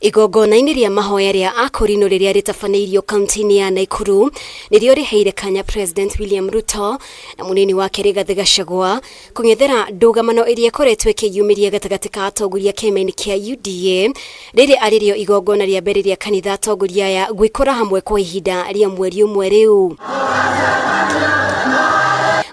Igongona-inĩ rĩa mahoya rĩa akorino rĩrĩa rĩtabanĩirio kaunti-inĩ ya Nakuru nĩrĩo rĩheire kanya President William Ruto na mũnini wake Rigathi Gachagua kũng'ethera ndũgamano ĩrĩa ĩkoretwo ĩkĩyumĩria gatagatĩ ka atongoria kĩama-inĩ kĩa UDA rĩrĩ arĩrĩo igongona rĩa mbere rĩa kanitha atongoria aya gwĩkora hamwe kwa ihinda rĩa mweri ũmwe rĩu.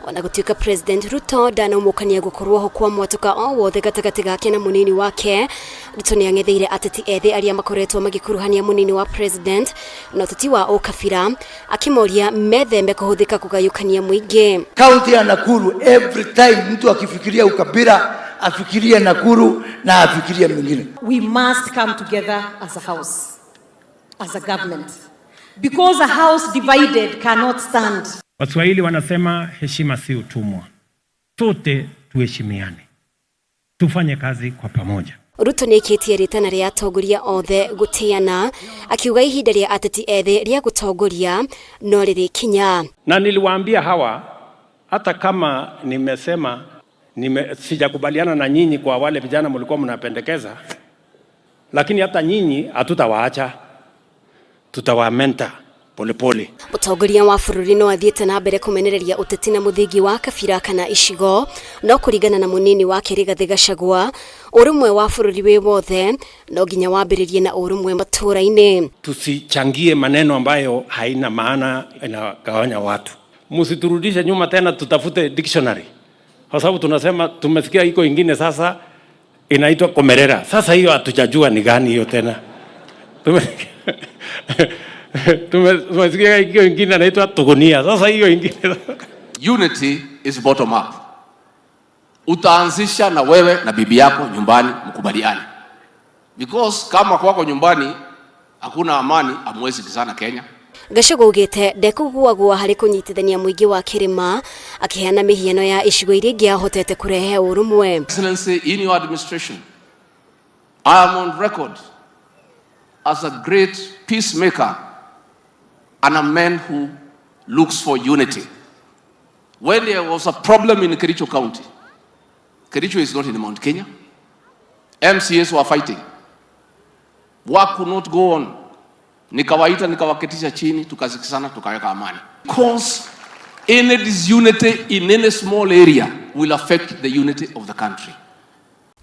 Ona gũtuĩka President Ruto ndanamũkania gũkorwo ho kwa mwatũka o wothe gatagatĩ gake na mũnini wake, Ruto nĩang'etheire ateti ethĩ arĩa makoretwo magĩkuruhania mũnini wa President na ũteti wa ũkabira akĩmoria methembe kũhũthĩka kũgayũkania mũingĩ. Kaunti ya Nakuru, every time mtu akifikiria ukabira afikiria Nakuru na afikiria mwingine. We must come together as a house, as a government, because a house divided cannot stand. Waswahili wanasema heshima si utumwa. Sote tuheshimiane, tufanye kazi kwa pamoja. Ruto nĩikĩtie rĩtana rĩa atongoria othe gũtĩana, akiuga ihinda rĩa ateti ethĩ rĩa gũtongoria no rĩrĩ kinya. Na niliwaambia hawa, hata kama nimesema sijakubaliana na nyinyi kwa wale vijana mlikuwa mnapendekeza, lakini hata nyinyi hatutawaacha, tutawamenta polepole. Mũtongoria wa bũrũri no athiĩte na mbere kũmenereria ũteti na mũthingi wa kabira kana icigo, no kũringana na mũnini wake Rigathi Gachagua, ũrũmwe wa bũrũri wĩ wothe no nginya wambĩrĩrie na ũrũmwe matũũra-inĩ. Tusichangie maneno ambayo haina maana, inagawanya watu. Msiturudishe nyuma tena tutafute dictionary, kwa sababu tunasema tumesikia iko ingine sasa inaitwa komerera. Sasa hiyo hatujajua ni gani hiyo tena. Tumesikia hiyo ingine inaitwa tugunia. Sasa hiyo ingine. Unity is bottom up. Utaanzisha na wewe na bibi yako nyumbani mkubaliane. Because kama kwako nyumbani hakuna amani, hamwezi kizana Kenya. Gachagua ugĩte ndekũguagua harĩ kũnyitithania mũingĩ wa kĩrĩma, akĩheana mĩhiano ya icigo iria ingĩ ahotete kũrehe ũrũmwe. Excellency, in your administration, I am on record as a great peacemaker and a man who looks for unity. When there was a problem in Kericho County, Kericho is not in Mount Kenya, MCAs were fighting. Work could not go on. Nikawaita, nikawaketisha chini, tukazikisana, tukaweka amani. Because any disunity in any small area will affect the unity of the country.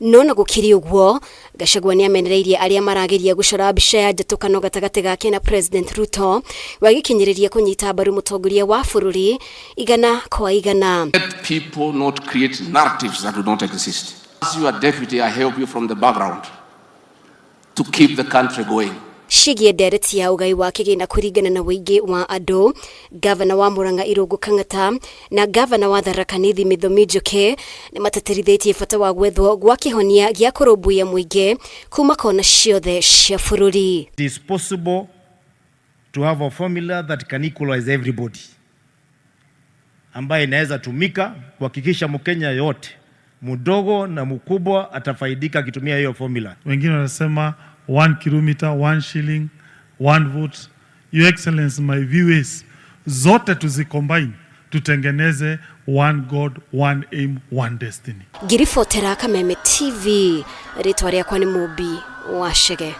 No na gũkĩrĩ ũguo, Gachagua nĩamenereirie arĩa marageria gũcora mbica ya njatũkano gatagatĩ gake na President Ruto wagĩkinyĩrĩria kũnyita mbaru mũtongoria wa bũrũri igana kwa igana. Let people not create narratives that do not exist. As your deputy, I help you from the background to keep the country going. Ciĩgiĩ ndereti ya ũgai wa kĩgĩna kũringana na wĩingĩ wa andũ, gavana wa Murang'a Irũngũ Kang'ata na gavana wa Tharaka Nithi Mĩthomi Njoki nĩmatatĩrithĩtie bata wa gwethwo gwa kĩhonia gĩa kũrũmbũiya mũingĩ kuma kona ciothe cia bũrũri. It is possible to have a formula that can equalize everybody, ambaye inaweza tumika kuhakikisha Mkenya yote mdogo na mkubwa atafaidika akitumia hiyo formula. Wengine wanasema 1 kilometer, 1 shilling, 1 vote. Your Excellency, my view is zote tuzicombine tutengeneze one God, one aim, one destiny. Ngiribotera Kameme TV, rĩtwa rĩakwa nĩ Mũmbi wa Chege.